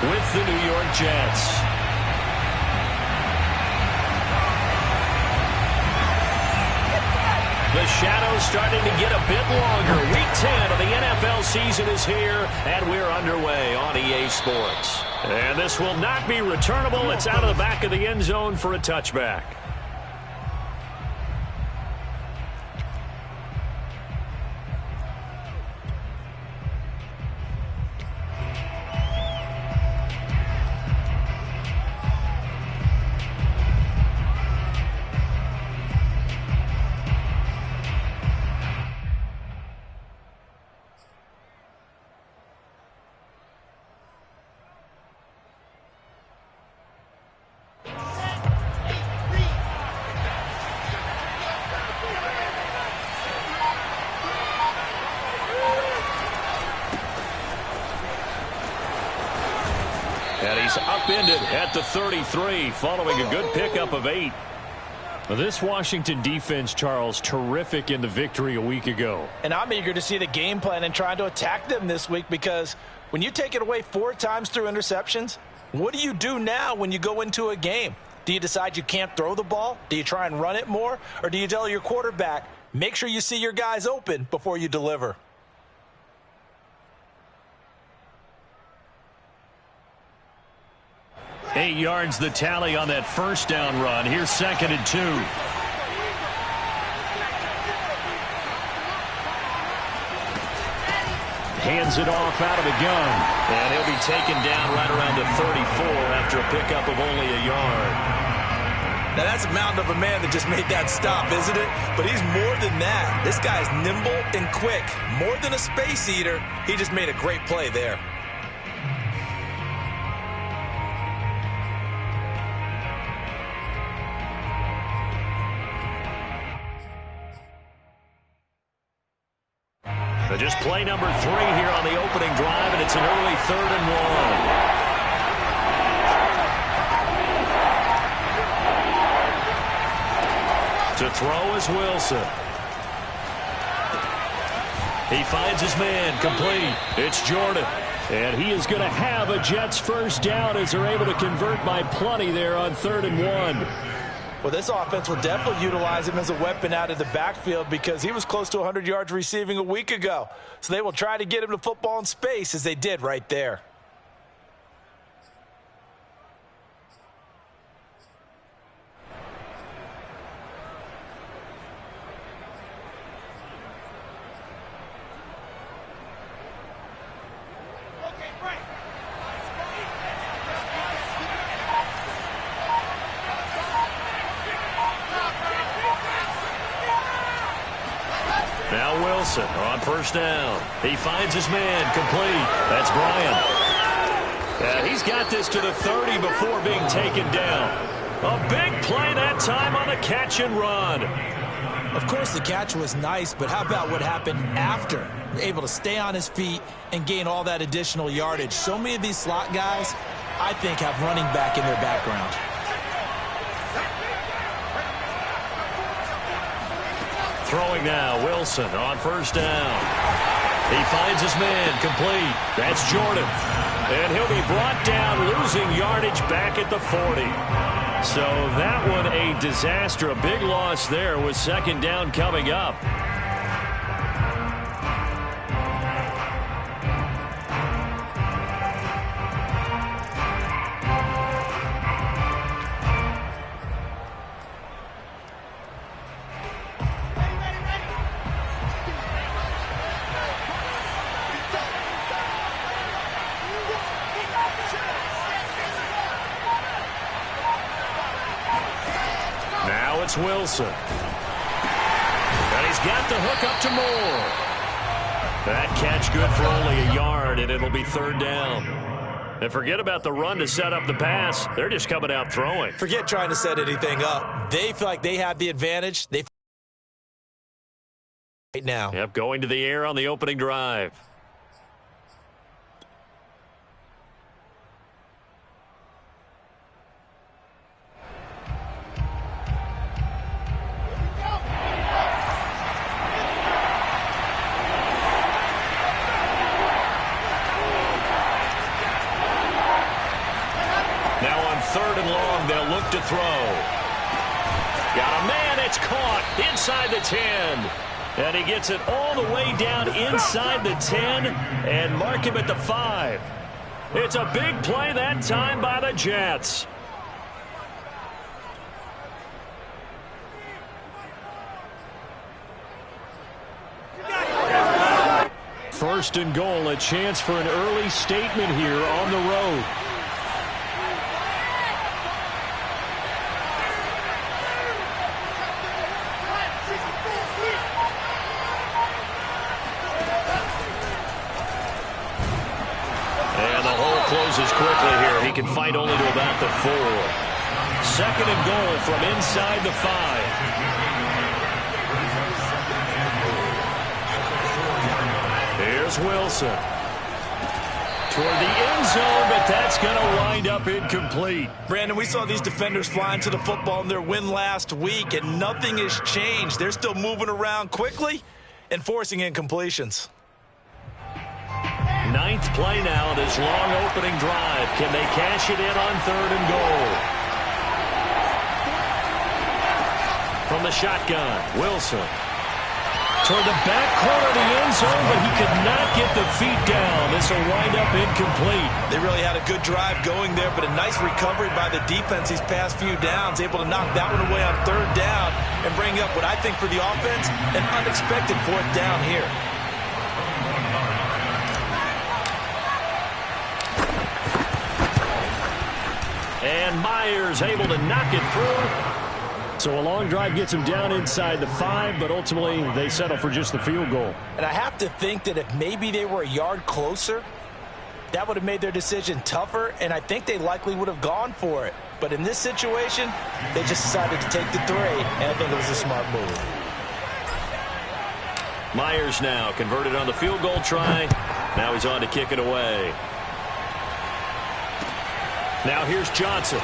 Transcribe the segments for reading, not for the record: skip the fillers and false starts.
with the New York Jets. The shadow's starting to get a bit longer. Week 10 of the NFL season is here, and we're underway on EA Sports. And this will not be returnable. It's out of the back of the end zone for a touchback. And he's upended at the 33 following a good pickup of 8. This Washington defense, Charles, terrific in the victory a week ago. And I'm eager to see the game plan and trying to attack them this week, because when you take it away 4 times through interceptions, what do you do now when you go into a game? Do you decide you can't throw the ball? Do you try and run it more? Or do you tell your quarterback, make sure you see your guys open before you deliver? Eight yards the tally on that first down run. Here's 2nd and 2. Hands it off out of the gun. And he'll be taken down right around the 34 after a pickup of only a yard. Now that's a mountain of a man that just made that stop, isn't it? But he's more than that. This guy's nimble and quick. More than a space eater, he just made a great play there. Just play number 3 here on the opening drive, and it's an early 3rd and 1. To throw is Wilson. He finds his man, complete. It's Jordan. And he is going to have a Jets first down as they're able to convert by plenty there on 3rd and 1. Well, this offense will definitely utilize him as a weapon out of the backfield, because he was close to 100 yards receiving a week ago. So they will try to get him to football in space, as they did right there. Now Wilson on first down. He finds his man, complete. That's Bryant. And he's got this to the 30 before being taken down. A big play that time on the catch and run. Of course, the catch was nice, but how about what happened after? Able to stay on his feet and gain all that additional yardage. So many of these slot guys, I think, have running back in their background. Throwing now, Wilson on first down. He finds his man, complete. That's Jordan. And he'll be brought down, losing yardage back at the 40. So that one a disaster, a big loss there with 2nd down coming up. It's Wilson. And he's got the hook up to Moore. That catch good for only a yard, and it'll be 3rd down. And forget about the run to set up the pass. They're just coming out throwing. Forget trying to set anything up. They feel like they have the advantage. They right now. Yep, going to the air on the opening drive. Now on 3rd and long, they'll look to throw. Got a man, it's caught inside the 10. And he gets it all the way down inside the 10 and mark him at the 5. It's a big play that time by the Jets. 1st and goal, a chance for an early statement here on the road. And the hole closes quickly here. He can fight only to about the 4. 2nd and goal from inside the 5. Here's Wilson. Toward the end zone, but that's going to wind up incomplete. Brandon, we saw these defenders flying to the football in their win last week, and nothing has changed. They're still moving around quickly and forcing incompletions. 9th play now, this long opening drive. Can they cash it in on 3rd and goal? From the shotgun, Wilson. Toward the back corner of the end zone, but he could not get the feet down. This will wind up incomplete. They really had a good drive going there, but a nice recovery by the defense these past few downs, able to knock that one away on 3rd down and bring up what I think for the offense, an unexpected 4th down here. And Myers able to knock it through. So a long drive gets him down inside the 5, but ultimately they settle for just the field goal. And I have to think that if maybe they were a yard closer, that would have made their decision tougher, and I think they likely would have gone for it. But in this situation, they just decided to take the 3, and I think it was a smart move. Myers now converted on the field goal try. Now he's on to kick it away. Now here's Johnson.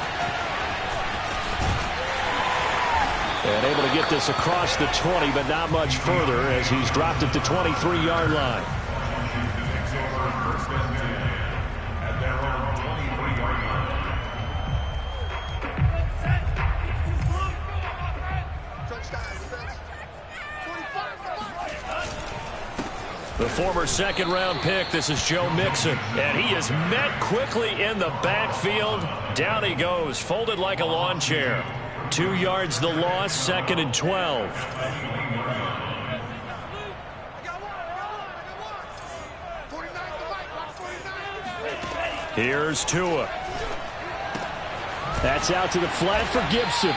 And able to get this across the 20, but not much further as he's dropped it to 23-yard line. The former 2nd-round pick, this is Joe Mixon. And he is met quickly in the backfield. Down he goes, folded like a lawn chair. 2 yards the loss, 2nd and 12. Here's Tua. That's out to the flat for Gibson.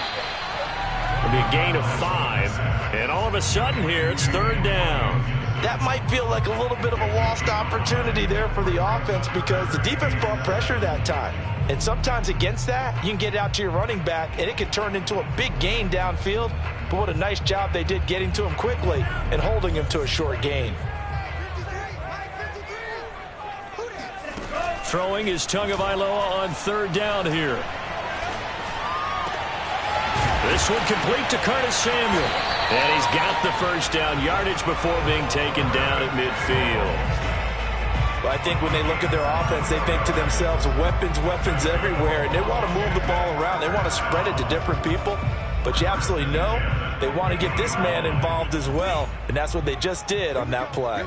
It'll be a gain of 5. And all of a sudden here, it's 3rd down. That might feel like a little bit of a lost opportunity there for the offense because the defense brought pressure that time. And sometimes against that, you can get out to your running back, and it can turn into a big gain downfield. But what a nice job they did getting to him quickly and holding him to a short gain. Throwing is Tagovailoa on 3rd down here. This one complete to Curtis Samuel. And he's got the 1st down yardage before being taken down at midfield. Well, I think when they look at their offense, they think to themselves, weapons, weapons everywhere, and they want to move the ball around. They want to spread it to different people, but you absolutely know they want to get this man involved as well, and that's what they just did on that play.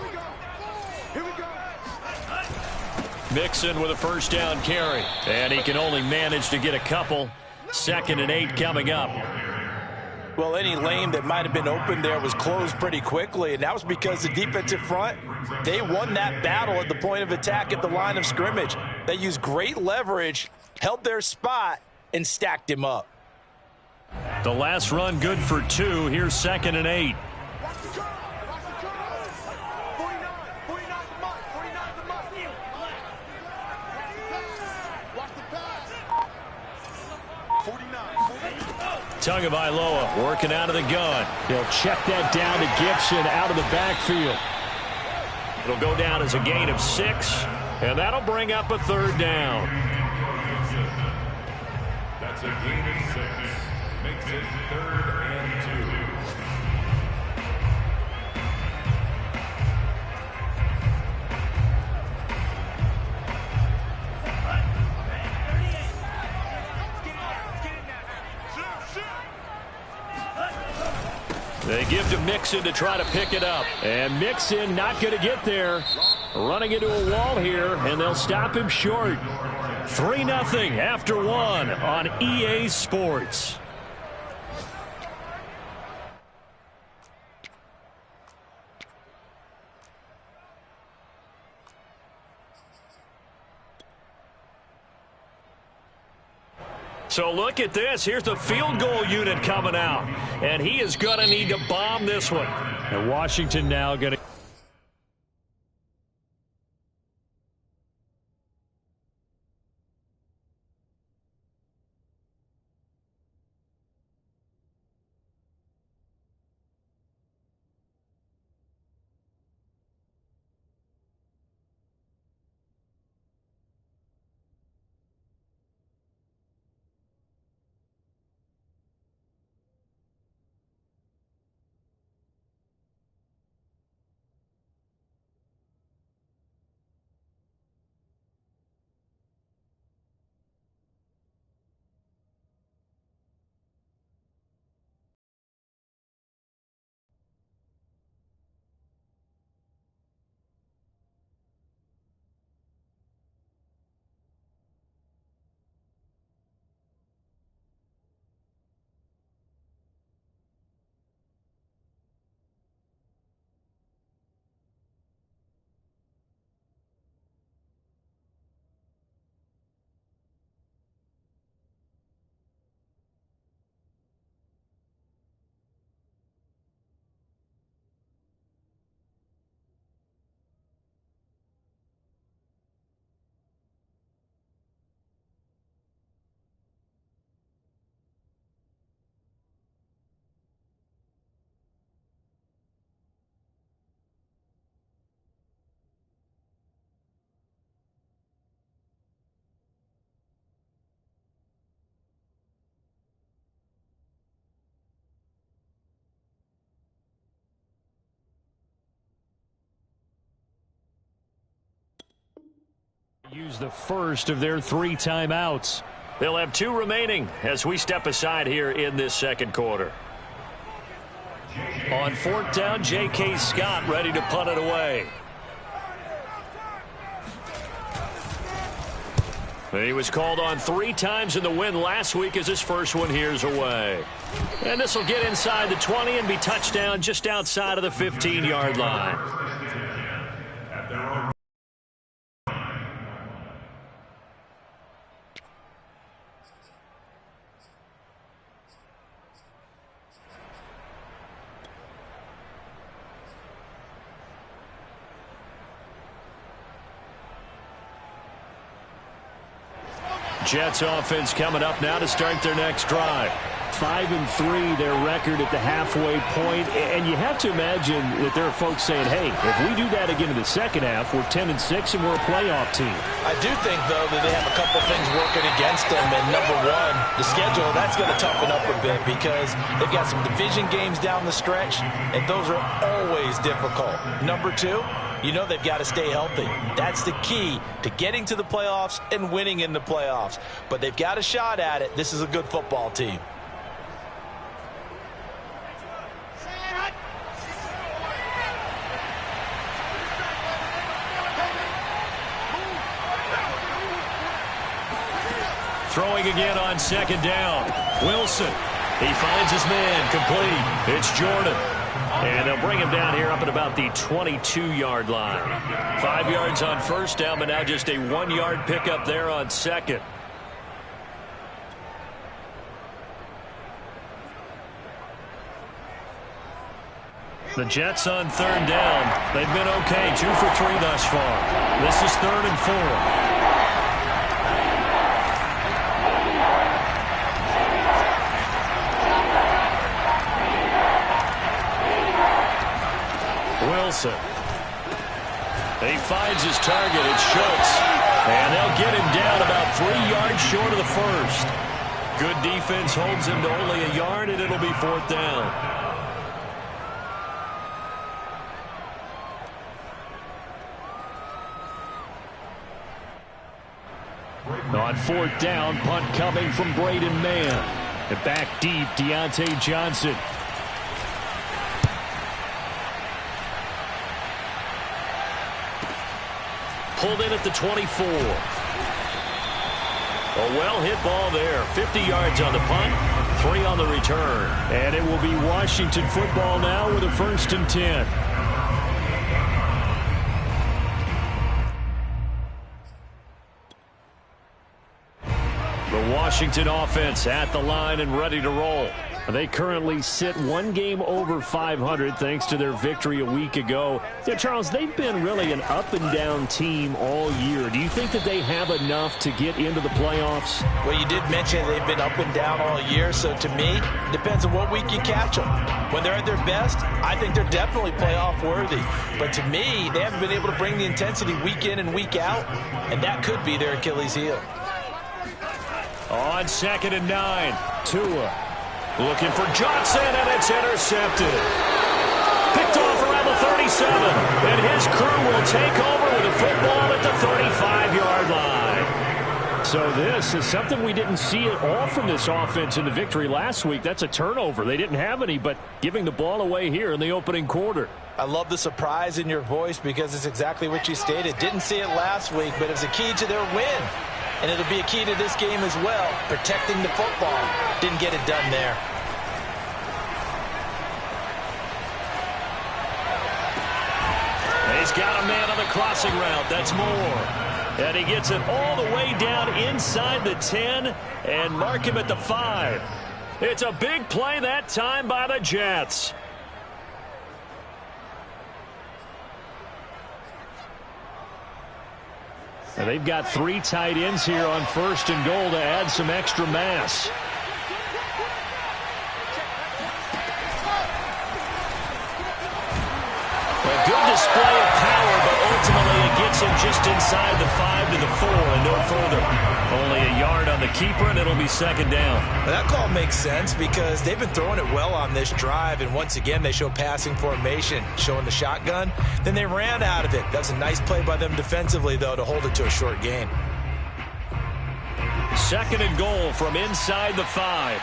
Mixon with a 1st down carry, and he can only manage to get a couple. 2nd and 8 coming up. Well, any lane that might have been open there was closed pretty quickly, and that was because the defensive front, they won that battle at the point of attack at the line of scrimmage. They used great leverage, held their spot, and stacked him up. The last run good for 2. Here's 2nd and 8. Tagovailoa working out of the gun. He'll check that down to Gibson out of the backfield. It'll go down as a gain of 6, and that'll bring up a 3rd down. That's a gain of 6. Makes it 3rd and 2. They give to Mixon to try to pick it up. And Mixon not going to get there. Running into a wall here, and they'll stop him short. 3-0 after one on EA Sports. So look at this. Here's the field goal unit coming out. And he is going to need to bomb this one. And Washington now going to... use the first of their 3 timeouts. They'll have 2 remaining as we step aside here in this second quarter. On 4th down, J.K. Scott ready to punt it away. He was called on 3 times in the win last week as his first one here's away. And this will get inside the 20 and be touchdown just outside of the 15-yard line. Jets offense coming up now to start their next drive. 5-3 their record at the halfway point, and you have to imagine that there are folks saying, hey, if we do that again in the second half, we're 10-6 and we're a playoff team. I do think, though, that they have a couple things working against them, and number one, the schedule, that's going to toughen up a bit because they've got some division games down the stretch, and those are always difficult. Number two, you know they've got to stay healthy. That's the key to getting to the playoffs and winning in the playoffs. But they've got a shot at it. This is a good football team. Throwing again on 2nd down. Wilson. He finds his man complete. It's Jordan. And they'll bring him down here up at about the 22-yard line. 5 yards on 1st down, but now just a 1-yard pickup there on 2nd. The Jets on 3rd down. They've been okay. 2 for 3 thus far. This is 3rd and 4. Wilson. He finds his target. It's Schultz. And they'll get him down about 3 yards short of the first. Good defense holds him to only a yard, and it'll be 4th down. On 4th down, punt coming from Braden Mann. And back deep, Deontay Johnson. pulled in at the 24. A well-hit ball there. 50 yards on the punt, 3 on the return. And it will be Washington football now with a 1st and 10. The Washington offense at the line and ready to roll. They currently sit 1 game over 500 thanks to their victory a week ago. Yeah, Charles, they've been really an up-and-down team all year. Do you think that they have enough to get into the playoffs? Well, you did mention they've been up and down all year, so to me, it depends on what week you catch them. When they're at their best, I think they're definitely playoff worthy. But to me, they haven't been able to bring the intensity week in and week out, and that could be their Achilles heel. On 2nd and 9, Tua. Looking for Johnson, and it's intercepted. Picked off around the 37, and his crew will take over with a football at the 35-yard line. So this is something we didn't see at all from this offense in the victory last week. That's a turnover. They didn't have any, but giving the ball away here in the opening quarter. I love the surprise in your voice because it's exactly what you stated. Didn't see it last week, but it was a key to their win. And it'll be a key to this game as well, protecting the football. Didn't get it done there. He's got a man on the crossing route. That's Moore. And he gets it all the way down inside the 10 and mark him at the 5. It's a big play that time by the Jets. And they've got 3 tight ends here on 1st and goal to add some extra mass. A good display of power, but ultimately it gets him just inside the 5 to the 4 and no further. Only a yard on the keeper, and it'll be 2nd down. Well, that call makes sense because they've been throwing it well on this drive, and once again they show passing formation, showing the shotgun. Then they ran out of it. That's a nice play by them defensively, though, to hold it to a short gain. 2nd and goal from inside the 5.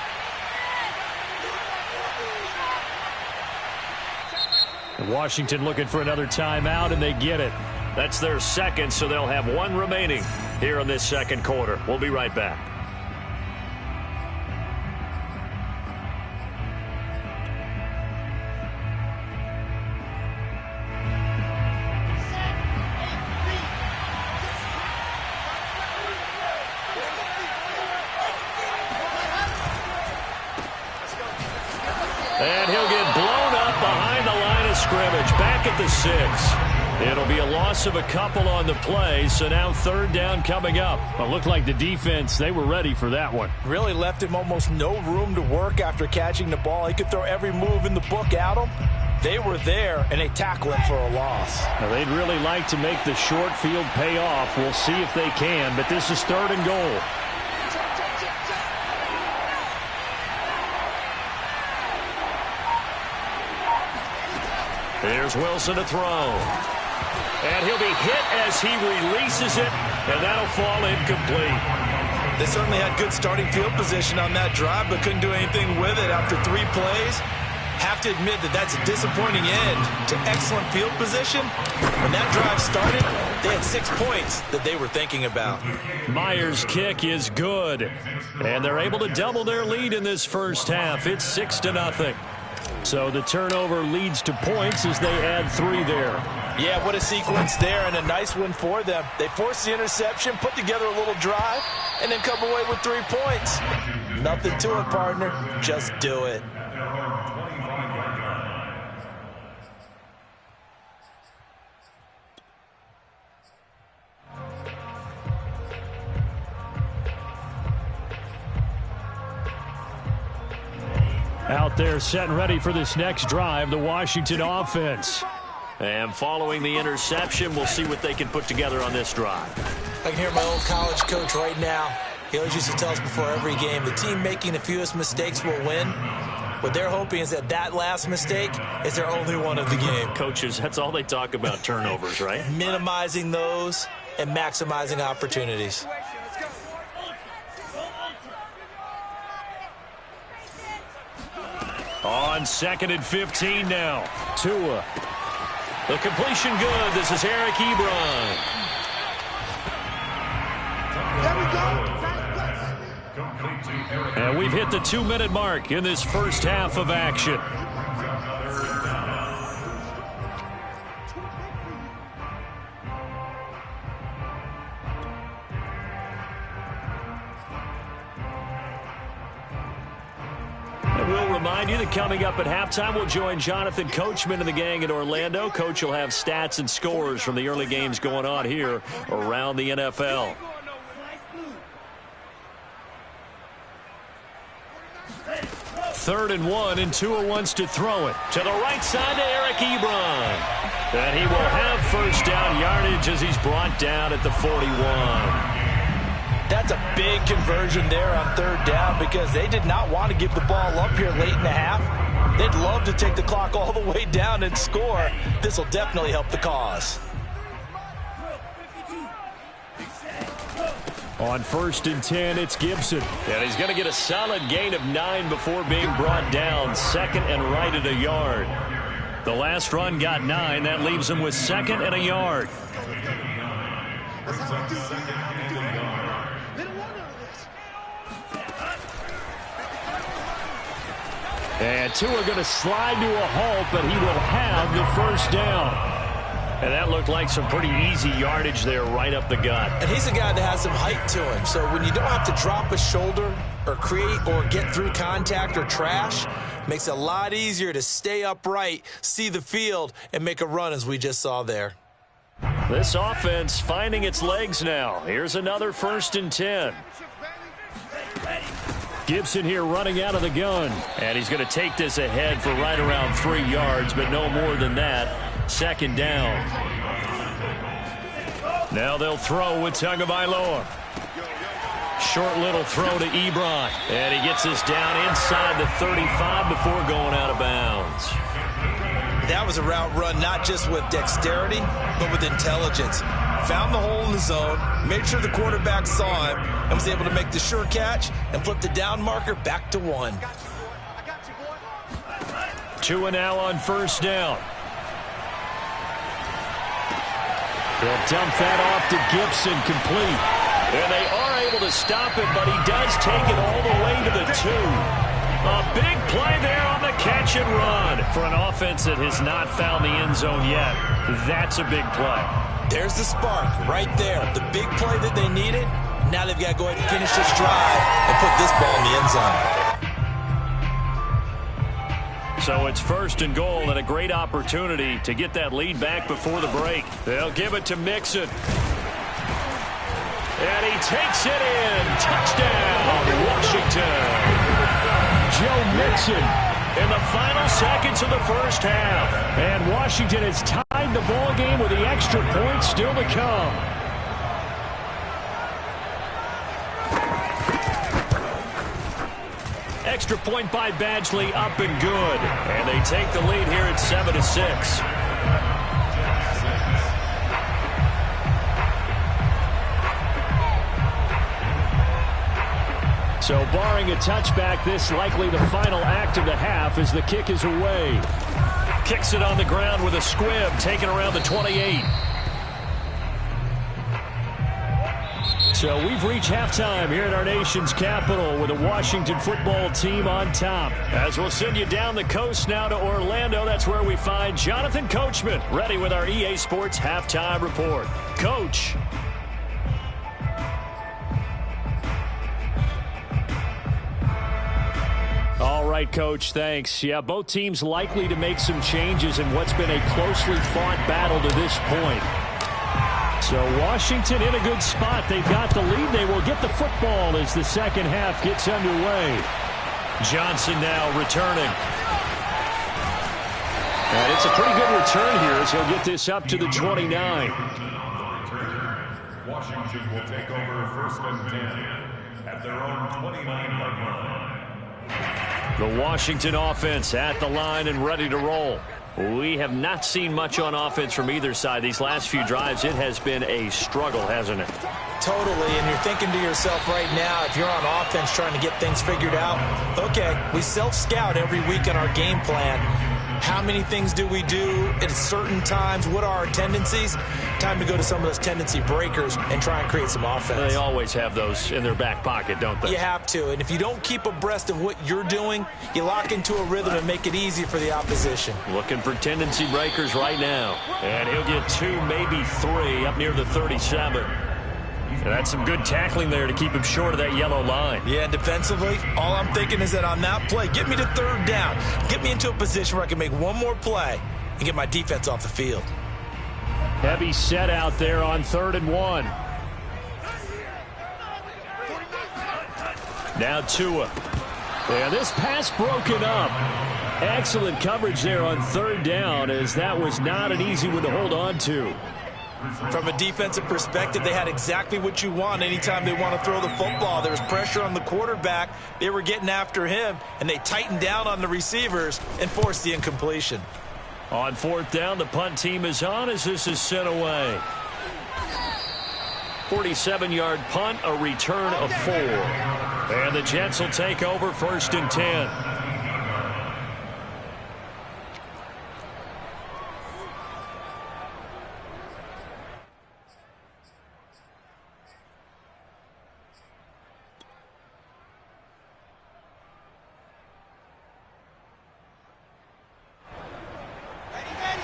Washington looking for another timeout, and they get it. That's their 2nd, so they'll have 1 remaining here in this 2nd quarter. We'll be right back. And he'll get blown up behind the line of scrimmage, back at the 6. It'll be a loss of a couple on the play, so now 3rd down coming up. Well, it looked like the defense, they were ready for that one. Really left him almost no room to work after catching the ball. He could throw every move in the book at him. They were there, and they tackle him for a loss. Now, they'd really like to make the short field pay off. We'll see if they can, but this is 3rd and goal. Here's Wilson to throw. And he'll be hit as he releases it, and that'll fall incomplete. They certainly had good starting field position on that drive, but couldn't do anything with it after 3 plays. Have to admit that that's a disappointing end to excellent field position. When that drive started, they had 6 points that they were thinking about. Myers' kick is good, and they're able to double their lead in this first half. It's 6-0. So the turnover leads to points as they add 3 there. Yeah, what a sequence there, and a nice one for them. They forced the interception, put together a little drive, and then come away with 3 points. Nothing to it, partner. Just do it. Out there set and ready for this next drive, the Washington offense. And following the interception, we'll see what they can put together on this drive. I can hear my old college coach right now. He always used to tell us before every game, the team making the fewest mistakes will win. What they're hoping is that that last mistake is their only one of the game. Coaches, that's all they talk about, turnovers, right? Minimizing those and maximizing opportunities. On 2nd and 15 now. Tua. The completion good. This is Eric Ebron. And we've hit the 2-minute mark in this first half of action. We'll remind you that coming up at halftime, we'll join Jonathan Coachman and the gang in Orlando. Coach will have stats and scores from the early games going on here around the NFL. Third and 1, and Tua wants to throw it to the right side to Eric Ebron. And he will have first down yardage as he's brought down at the 41. That's a big conversion there on third down because they did not want to give the ball up here late in the half. They'd love to take the clock all the way down and score. This will definitely help the cause. On 1st and 10, it's Gibson. And he's going to get a solid gain of 9 before being brought down. Second and right at a yard. The last run got 9. That leaves him with 2nd and a yard. And Tua going to slide to a halt, but he will have the first down. And that looked like some pretty easy yardage there right up the gut. And he's a guy that has some height to him. So when you don't have to drop a shoulder or create or get through contact or trash, makes it a lot easier to stay upright, see the field, and make a run as we just saw there. This offense finding its legs now. Here's another 1st and 10. Gibson here running out of the gun. And he's going to take this ahead for right around 3 yards, but no more than that. 2nd down. Now they'll throw with Tagovailoa. Short little throw to Ebron. And he gets this down inside the 35 before going out of bounds. That was a route run not just with dexterity, but with intelligence. Found the hole in the zone, made sure the quarterback saw him, and was able to make the sure catch and flip the down marker back to 1. Tua now on 1st down. They'll dump that off to Gibson, complete. And they are able to stop him, but he does take it all the way to the 2. A big play there on the catch and run. For an offense that has not found the end zone yet, that's a big play. There's the spark right there. The big play that they needed. Now they've got to go ahead and finish this drive and put this ball in the end zone. So it's 1st and goal and a great opportunity to get that lead back before the break. They'll give it to Mixon. And he takes it in. Touchdown, Washington. Joe Mixon in the final seconds of the first half. And Washington has tied the ball game with the extra point still to come. Extra point by Badgley, up and good. And they take the lead here at 7-6. So barring a touchback, this likely the final act of the half as the kick is away. Kicks it on the ground with a squib, taken around the 28. So we've reached halftime here in our nation's capital with the Washington football team on top. As we'll send you down the coast now to Orlando, that's where we find Jonathan Coachman, ready with our EA Sports halftime report. Coach. All right, Coach, thanks. Yeah, both teams likely to make some changes in what's been a closely fought battle to this point. So Washington in a good spot. They've got the lead. They will get the football as the second half gets underway. Johnson now returning. And it's a pretty good return here as he'll get this up to the 29. Washington will take over 1st and 10 at their own 29-yard line. The Washington offense at the line and ready to roll. We have not seen much on offense from either side. These last few drives, it has been a struggle, hasn't it? Totally, and you're thinking to yourself right now, if you're on offense trying to get things figured out, okay, we self-scout every week in our game plan. How many things do we do at certain times? What are our tendencies? Time to go to some of those tendency breakers and try and create some offense. They always have those in their back pocket, don't they? You have to, and if you don't keep abreast of what you're doing, you lock into a rhythm and make it easy for the opposition. Looking for tendency breakers right now. And he'll get 2, maybe 3 up near the 37. And that's some good tackling there to keep him short of that yellow line. Yeah, and defensively, all I'm thinking is that on that play, get me to 3rd down. Get me into a position where I can make one more play and get my defense off the field. Heavy set out there on 3rd and 1. Now Tua. Yeah, this pass broken up. Excellent coverage there on 3rd down, as that was not an easy one to hold on to. From a defensive perspective, they had exactly what you want anytime they want to throw the football. There was pressure on the quarterback. They were getting after him, and they tightened down on the receivers and forced the incompletion. On 4th down, the punt team is on as this is sent away. 47-yard punt, a return of 4. And the Jets will take over 1st and 10.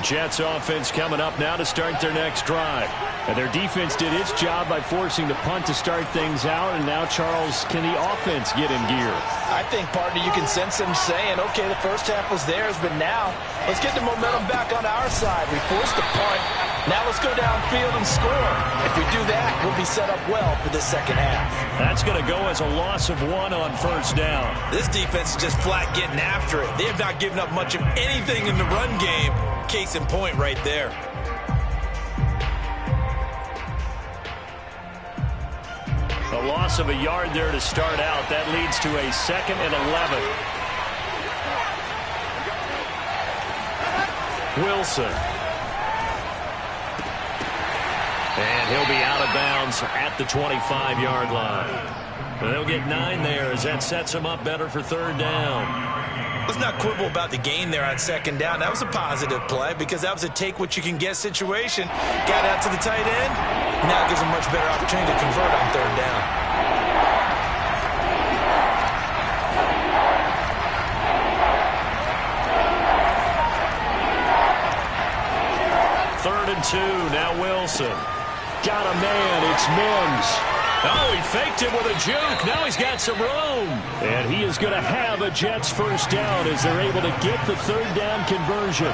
Jets offense coming up now to start their next drive. And their defense did its job by forcing the punt to start things out. And now, Charles, can the offense get in gear? I think, partner, you can sense them saying, okay, the first half was theirs, but now let's get the momentum back on our side. We forced the punt. Now let's go downfield and score. If we do that, we'll be set up well for this second half. That's going to go as a loss of 1 on 1st down. This defense is just flat getting after it. They have not given up much of anything in the run game. Case in point right there. A loss of a yard there to start out. That leads to a 2nd and 11. Wilson. And he'll be out of bounds at the 25-yard line. They'll get 9 there as that sets them up better for 3rd down. Let's not quibble about the gain there on 2nd down. That was a positive play because that was a take-what-you-can-get situation. Got out to the tight end. Now it gives them a much better opportunity to convert on 3rd down. 3rd and 2. Now Wilson. Got a man. It's Mims. Oh, he faked it with a juke. Now he's got some room. And he is going to have a Jets 1st down as they're able to get the 3rd down conversion.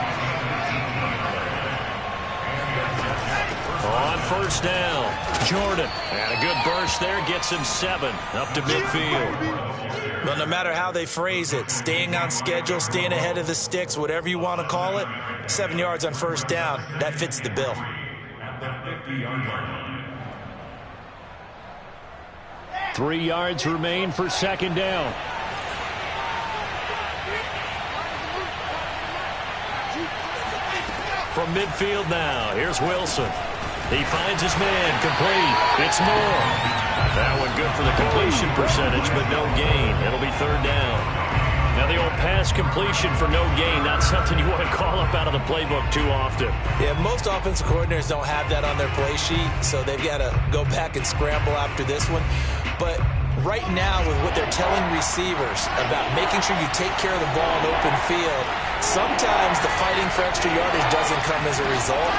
On 1st down, Jordan. And a good burst there gets him 7 up to midfield. Well, no matter how they phrase it, staying on schedule, staying ahead of the sticks, whatever you want to call it, 7 yards on 1st down, that fits the bill. 3 yards remain for 2nd down. From midfield now, here's Wilson. He finds his man, complete. It's Moore. That one good for the completion percentage, but no gain. It'll be 3rd down. Now the old pass completion for no gain, not something you want to call up out of the playbook too often. Yeah, most offensive coordinators don't have that on their play sheet, so they've got to go back and scramble after this one. But right now, with what they're telling receivers about making sure you take care of the ball in open field, sometimes the fighting for extra yardage doesn't come as a result.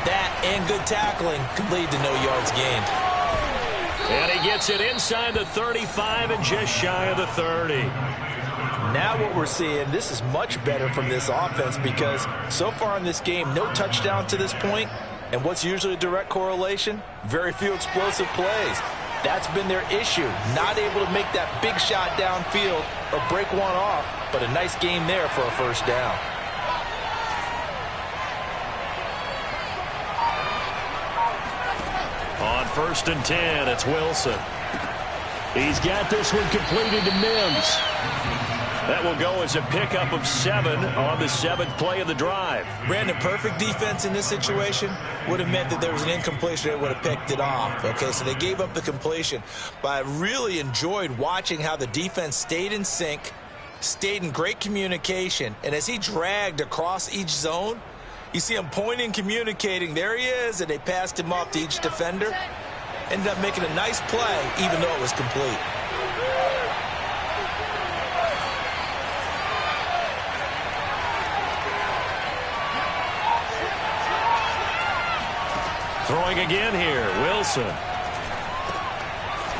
That and good tackling could lead to no yards gained. And he gets it inside the 35 and just shy of the 30. Now what we're seeing, this is much better from this offense because so far in this game, no touchdown to this point. And what's usually a direct correlation? Very few explosive plays. That's been their issue. Not able to make that big shot downfield or break one off, but a nice game there for a 1st down. On 1st and 10, it's Wilson. He's got this one completed to Mims. That will go as a pickup of 7 on the 7th play of the drive. Brandon, perfect defense in this situation would have meant that there was an incompletion. They would have picked it off. Okay, so they gave up the completion. But I really enjoyed watching how the defense stayed in sync, stayed in great communication, and as he dragged across each zone, you see him pointing, communicating. There he is, and they passed him off to each defender. Ended up making a nice play, even though it was complete. Throwing again here, Wilson.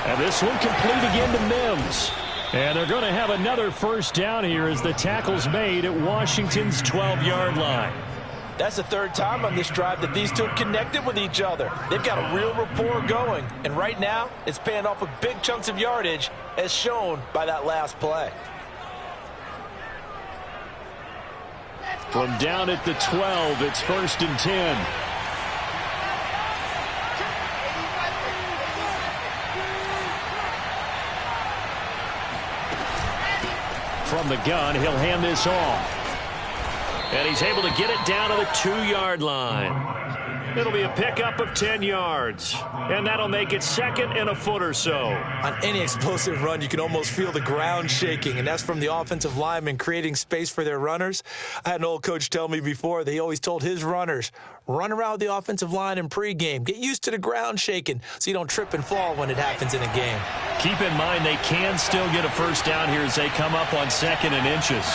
And this one complete again to Mims. And they're going to have another first down here as the tackle's made at Washington's 12-yard line. That's the third time on this drive that these two have connected with each other. They've got a real rapport going. And right now, it's paying off with big chunks of yardage, as shown by that last play. From down at the 12, it's 1st and 10. From the gun, he'll hand this off. And he's able to get it down to the 2-yard line. It'll be a pickup of 10 yards. And that'll make it 2nd and a foot or so. On any explosive run, you can almost feel the ground shaking, and that's from the offensive linemen creating space for their runners. I had an old coach tell me before, they always told his runners, run around the offensive line in pregame. Get used to the ground shaking so you don't trip and fall when it happens in a game. Keep in mind they can still get a first down here as they come up on 2nd and inches.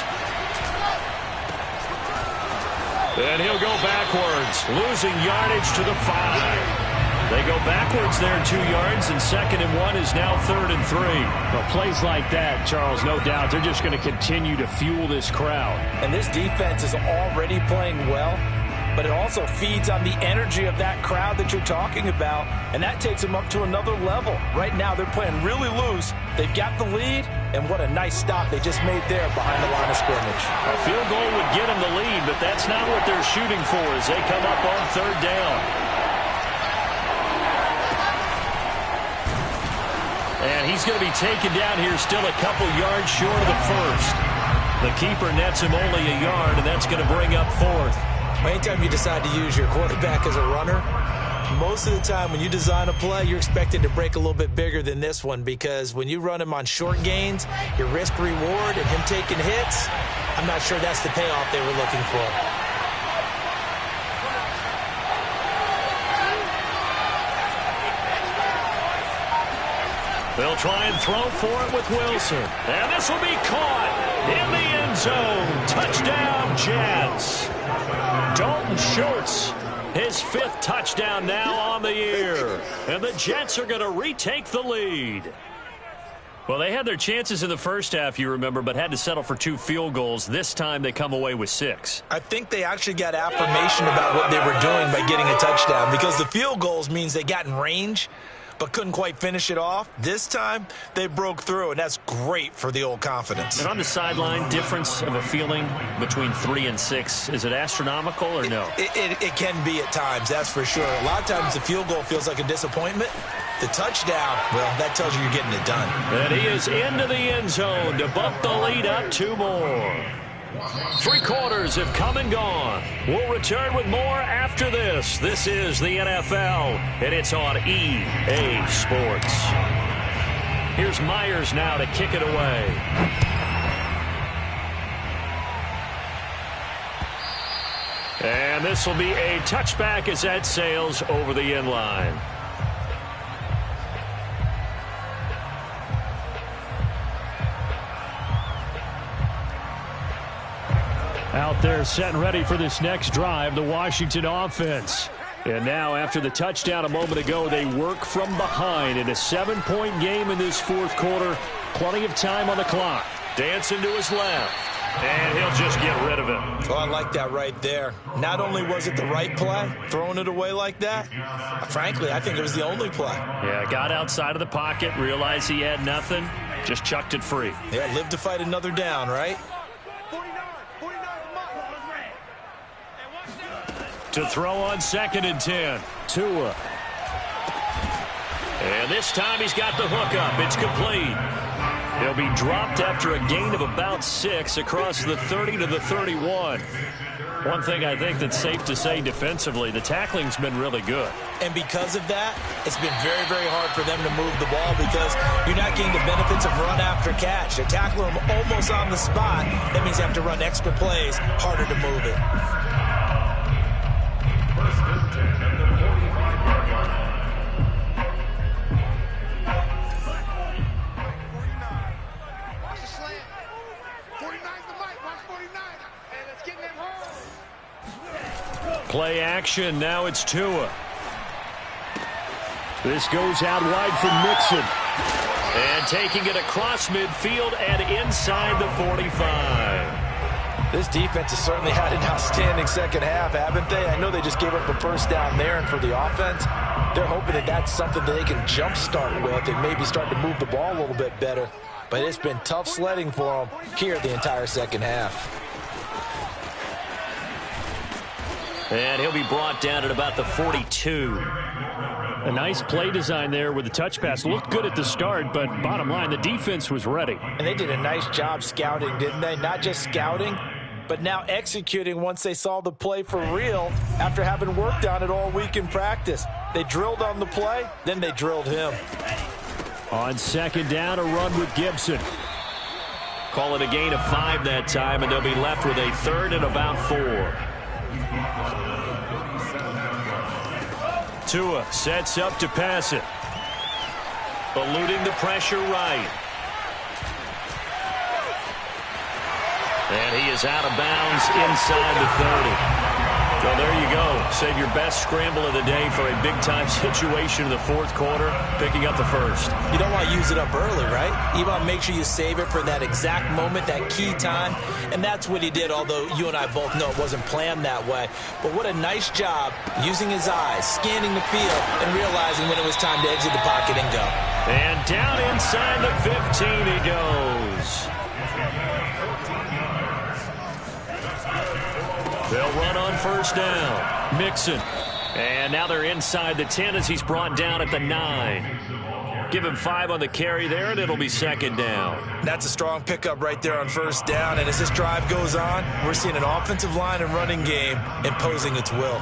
And he'll go backwards, losing yardage to the 5. They go backwards there 2 yards, and 2nd and 1 is now 3rd and 3. Well, plays like that, Charles, no doubt, they're just going to continue to fuel this crowd. And this defense is already playing well, but it also feeds on the energy of that crowd that you're talking about, and that takes them up to another level. Right now, they're playing really loose. They've got the lead, and what a nice stop they just made there behind the line of scrimmage. A field goal would get them the lead, but that's not what they're shooting for as they come up on 3rd down. And he's going to be taken down here still a couple yards short of the first. The keeper nets him only a yard, and that's going to bring up 4th. Anytime you decide to use your quarterback as a runner, most of the time when you design a play, you're expected to break a little bit bigger than this one, because when you run him on short gains, your risk-reward and him taking hits, I'm not sure that's the payoff they were looking for. They'll try and throw for it with Wilson. And this will be caught in the end zone. Touchdown, Jets. Dalton Schultz, his 5th touchdown now on the year. And the Jets are going to retake the lead. Well, they had their chances in the first half, you remember, but had to settle for 2 field goals. This time they come away with 6. I think they actually got affirmation about what they were doing by getting a touchdown, because the field goals means they got in range but couldn't quite finish it off. This time, they broke through, and that's great for the old confidence. And on the sideline, difference of a feeling between 3 and 6, is it astronomical or no? It can be at times, that's for sure. A lot of times the field goal feels like a disappointment. The touchdown, well, that tells you you're getting it done. And he is into the end zone to bump the lead up 2 more. 3 quarters have come and gone. We'll return with more after this. This is the NFL, and it's on EA Sports. Here's Myers now to kick it away. And this will be a touchback as that sails over the end line. Out there set and ready for this next drive, the Washington offense. And now after the touchdown a moment ago, they work from behind in a 7-point game in this 4th quarter. Plenty of time on the clock. Dancing to his left. And he'll just get rid of it. Oh, I like that right there. Not only was it the right play, throwing it away like that, frankly, I think it was the only play. Yeah, got outside of the pocket, realized he had nothing, just chucked it free. Yeah, live to fight another down, right? To throw on 2nd and 10. Tua. And this time he's got the hook up. It's complete. He'll be dropped after a gain of about 6 across the 30 to the 31. One thing I think that's safe to say defensively, the tackling's been really good. And because of that, it's been very, very hard for them to move the ball because you're not getting the benefits of run after catch. They're tackling them almost on the spot. That means you have to run extra plays, harder to move it. First and 10 at the 45-yard line. 49. Watch the slant. 49's the mic. Watch 49. Hey, let's get them home. Play action. Now it's Tua. This goes out wide from Mixon. And taking it across midfield and inside the 45. This defense has certainly had an outstanding second half, haven't they? I know they just gave up a first down there, and for the offense, they're hoping that that's something that they can jumpstart with and maybe start to move the ball a little bit better. But it's been tough sledding for them here the entire second half. And he'll be brought down at about the 42. A nice play design there with the touch pass. Looked good at the start, but bottom line, the defense was ready. And they did a nice job scouting, didn't they? Not just scouting, but now executing once they saw the play for real after having worked on it all week in practice. They drilled on the play, then they drilled him. On second down, a run with Gibson. Call it a gain of 5 that time, and they'll be left with a third and about 4. Tua sets up to pass it. Eluding the pressure right. And he is out of bounds inside the 30. So there you go. Save your best scramble of the day for a big-time situation in the fourth quarter, picking up the first. You don't want to use it up early, right? You want to make sure you save it for that exact moment, that key time. And that's what he did, although you and I both know it wasn't planned that way. But what a nice job using his eyes, scanning the field, and realizing when it was time to exit the pocket and go. And down inside the 15 he goes. They'll run on first down. Mixon. And now they're inside the 10 as he's brought down at the 9. Give him 5 on the carry there, and it'll be second down. That's a strong pickup right there on first down. And as this drive goes on, we're seeing an offensive line and running game imposing its will.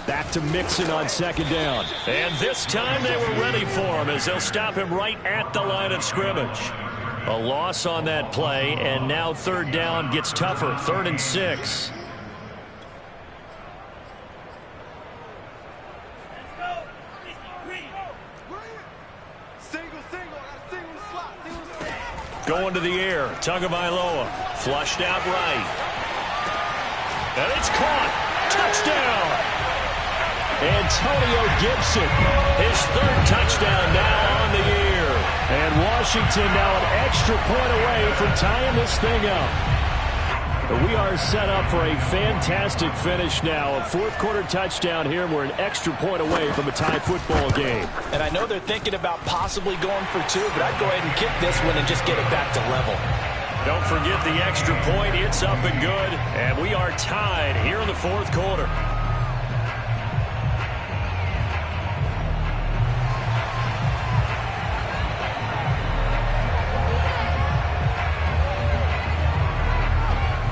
Back to Mixon on second down. And this time they were ready for him as they'll stop him right at the line of scrimmage. A loss on that play, and now third down gets tougher. 3rd and 6. Going to the air. Tagovailoa. Flushed out right. And it's caught. Touchdown. Antonio Gibson. His 3rd touchdown now on the year. And Washington now an extra point away from tying this thing up. We are set up for a fantastic finish now. A fourth quarter touchdown here, and we're an extra point away from a tie football game. And I know they're thinking about possibly going for 2, but I'd go ahead and kick this one and just get it back to level. Don't forget the extra point. It's up and good, and we are tied here in the fourth quarter.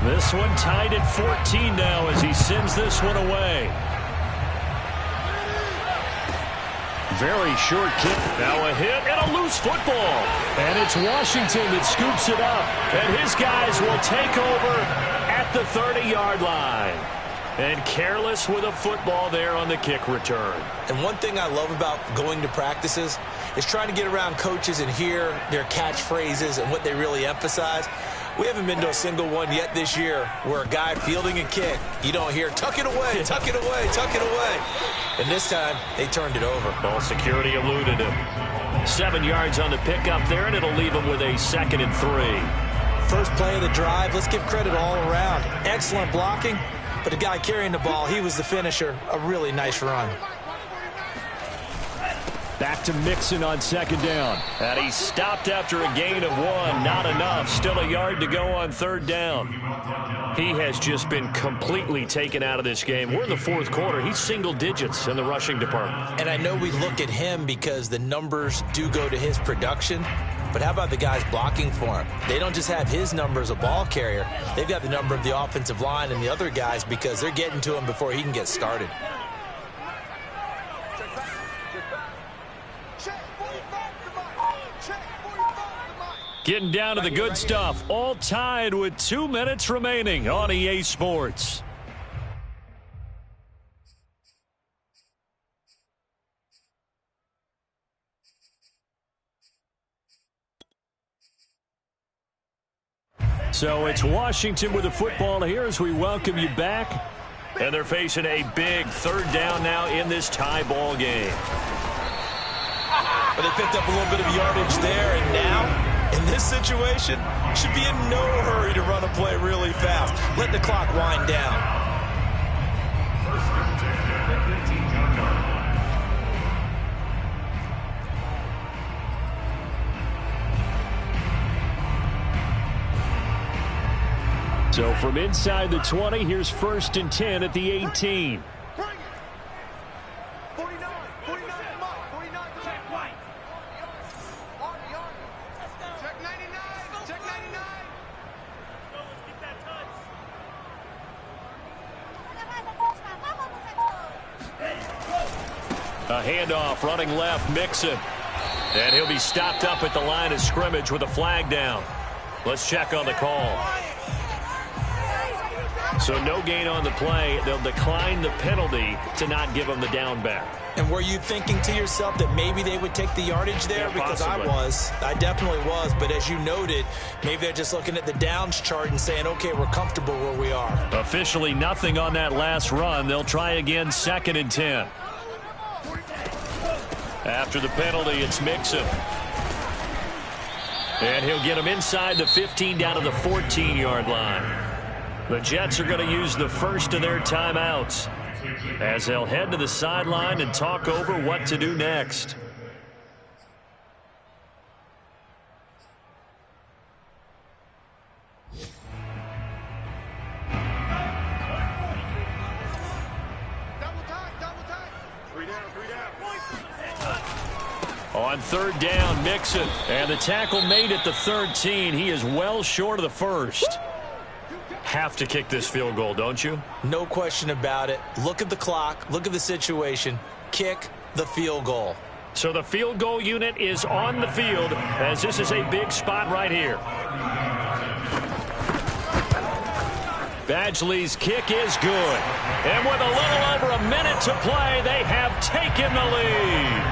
This one tied at 14 now as he sends this one away. Very short kick. Now a hit and a loose football. And it's Washington that scoops it up. And his guys will take over at the 30-yard line. And careless with a football there on the kick return. And one thing I love about going to practices is trying to get around coaches and hear their catchphrases and what they really emphasize. We haven't been to a single one yet this year where a guy fielding a kick, you don't hear, tuck it away, tuck it away, tuck it away. And this time, they turned it over. Ball security eluded him. 7 yards on the pickup there, and it'll leave him with a 2nd and 3. First play of the drive, let's give credit all around. Excellent blocking, but the guy carrying the ball, he was the finisher. A really nice run. Back to Mixon on second down. And he stopped after a gain of 1. Not enough. Still a yard to go on third down. He has just been completely taken out of this game. We're in the fourth quarter. He's single digits in the rushing department. And I know we look at him because the numbers do go to his production. But how about the guys blocking for him? They don't just have his number as a ball carrier. They've got the number of the offensive line and the other guys because they're getting to him before he can get started. Getting down to the good stuff. All tied with 2 minutes remaining on EA Sports. So it's Washington with the football here as we welcome you back. And they're facing a big third down now in this tie ball game. But they picked up a little bit of yardage there, and now, in this situation, should be in no hurry to run a play really fast. Let the clock wind down. So from inside the 20, here's 1st and 10 at the 18. A handoff, running left, Mixon. And he'll be stopped up at the line of scrimmage with a flag down. Let's check on the call. So no gain on the play. They'll decline the penalty to not give him the down back. And were you thinking to yourself that maybe they would take the yardage there? Yeah, because possibly. I definitely was. But as you noted, maybe they're just looking at the downs chart and saying, okay, we're comfortable where we are. Officially nothing on that last run. They'll try again 2nd and 10. After the penalty, it's Mixon. And he'll get him inside the 15 down to the 14-yard line. The Jets are going to use the first of their timeouts as they'll head to the sideline and talk over what to do next. On third down, Mixon. And the tackle made at the 13. He is well short of the first. Have to kick this field goal, don't you? No question about it. Look at the clock. Look at the situation. Kick the field goal. So the field goal unit is on the field as this is a big spot right here. Badgley's kick is good. And with a little over a minute to play, they have taken the lead.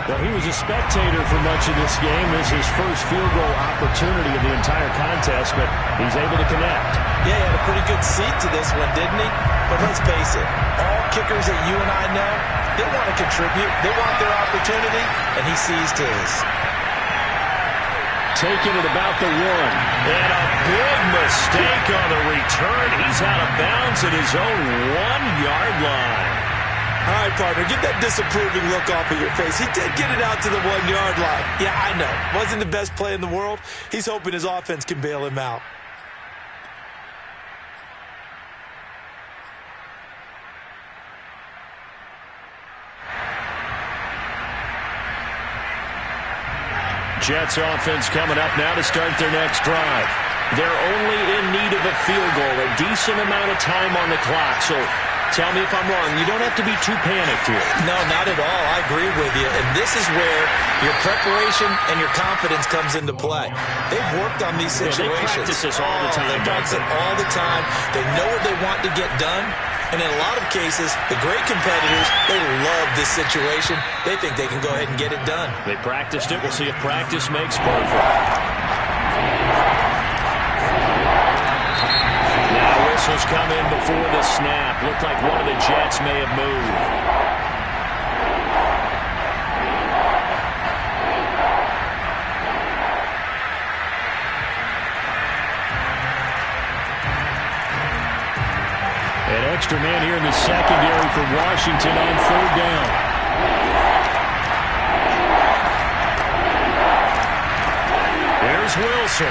Well, he was a spectator for much of this game. This is his first field goal opportunity of the entire contest, but he's able to connect. Yeah, he had a pretty good seat to this one, didn't he? But let's face it, all kickers that you and I know, they want to contribute. They want their opportunity, and he seized his. Taking it about the 1. And a big mistake on the return. He's out of bounds at his own 1-yard line. All right, partner, get that disapproving look off of your face. He did get it out to the 1-yard line. Yeah, I know. Wasn't the best play in the world. He's hoping his offense can bail him out. Jets offense coming up now to start their next drive. They're only in need of a field goal, a decent amount of time on the clock. So tell me if I'm wrong. You don't have to be too panicked here. No, not at all. I agree with you. And this is where your preparation and your confidence comes into play. They've worked on these situations. Yeah, they practice this all the time. They practice it all the time. They know what they want to get done. And in a lot of cases, the great competitors, they love this situation. They think they can go ahead and get it done. They practiced it. We'll see if practice makes perfect. Now whistles come in before the snap. Looked like one of the Jets may have moved. An extra man here in the secondary for Washington on third down. Here's Wilson.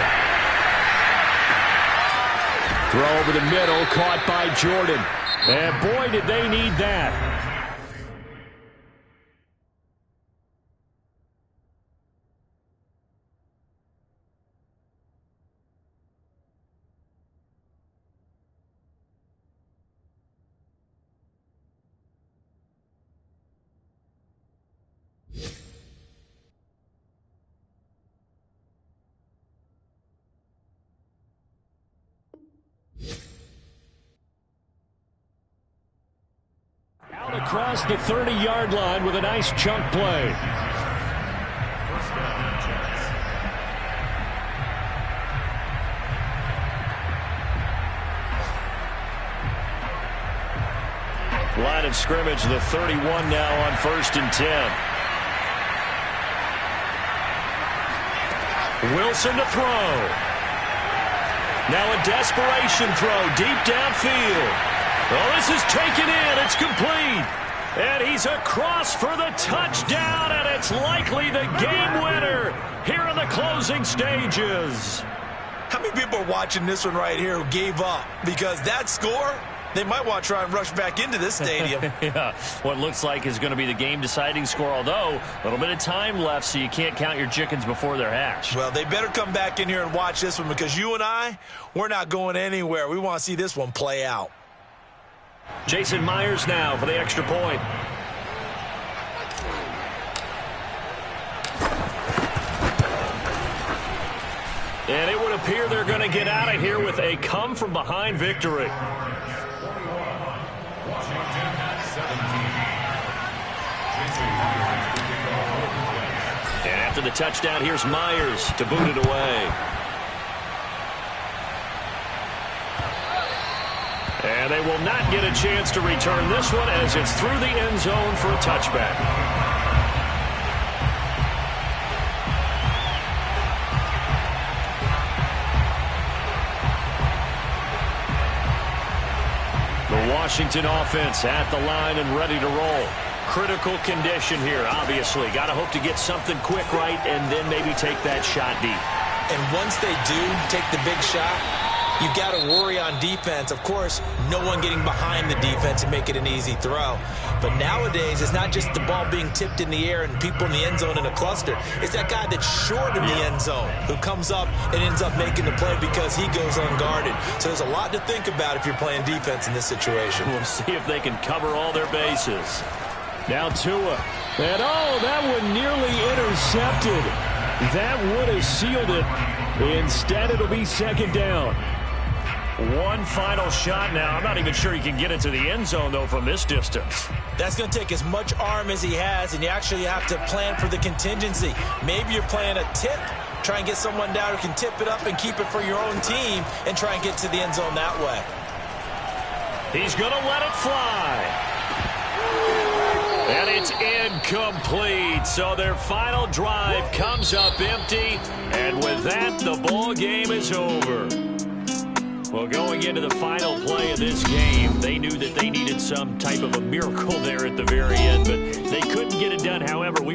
Throw over the middle, caught by Jordan. And boy, did they need that. Out across the 30-yard line with a nice chunk play. Line of scrimmage, the 31 now on 1st and 10. Wilson to throw. Now a desperation throw deep downfield. Oh, this is taken in. It's complete. And he's across for the touchdown, and it's likely the game winner here in the closing stages. How many people are watching this one right here who gave up? Because that score, they might want to try and rush back into this stadium. Yeah, what looks like is going to be the game-deciding score, although a little bit of time left, so you can't count your chickens before they're hatched. Well, they better come back in here and watch this one, because you and I, we're not going anywhere. We want to see this one play out. Jason Myers now for the extra point. And it would appear they're going to get out of here with a come-from-behind victory. And after the touchdown, here's Myers to boot it away. And they will not get a chance to return this one as it's through the end zone for a touchback. The Washington offense at the line and ready to roll. Critical condition here, obviously. Got to hope to get something quick right and then maybe take that shot deep. And once they do take the big shot, you've got to worry on defense. Of course, no one getting behind the defense and make it an easy throw. But nowadays, it's not just the ball being tipped in the air and people in the end zone in a cluster. It's that guy that's short of the end zone who comes up and ends up making the play because he goes unguarded. So there's a lot to think about if you're playing defense in this situation. We'll see if they can cover all their bases. Now Tua. And oh, that one nearly intercepted. That would have sealed it. Instead, it'll be second down. One final shot now. I'm not even sure he can get it to the end zone, though, from this distance. That's going to take as much arm as he has, and you actually have to plan for the contingency. Maybe you're playing a tip. Try and get someone down who can tip it up and keep it for your own team and try and get to the end zone that way. He's going to let it fly. And it's incomplete. So their final drive comes up empty. And with that, the ball game is over. Well, going into the final play of this game, they knew that they needed some type of a miracle there at the very end, but they couldn't get it done. However, we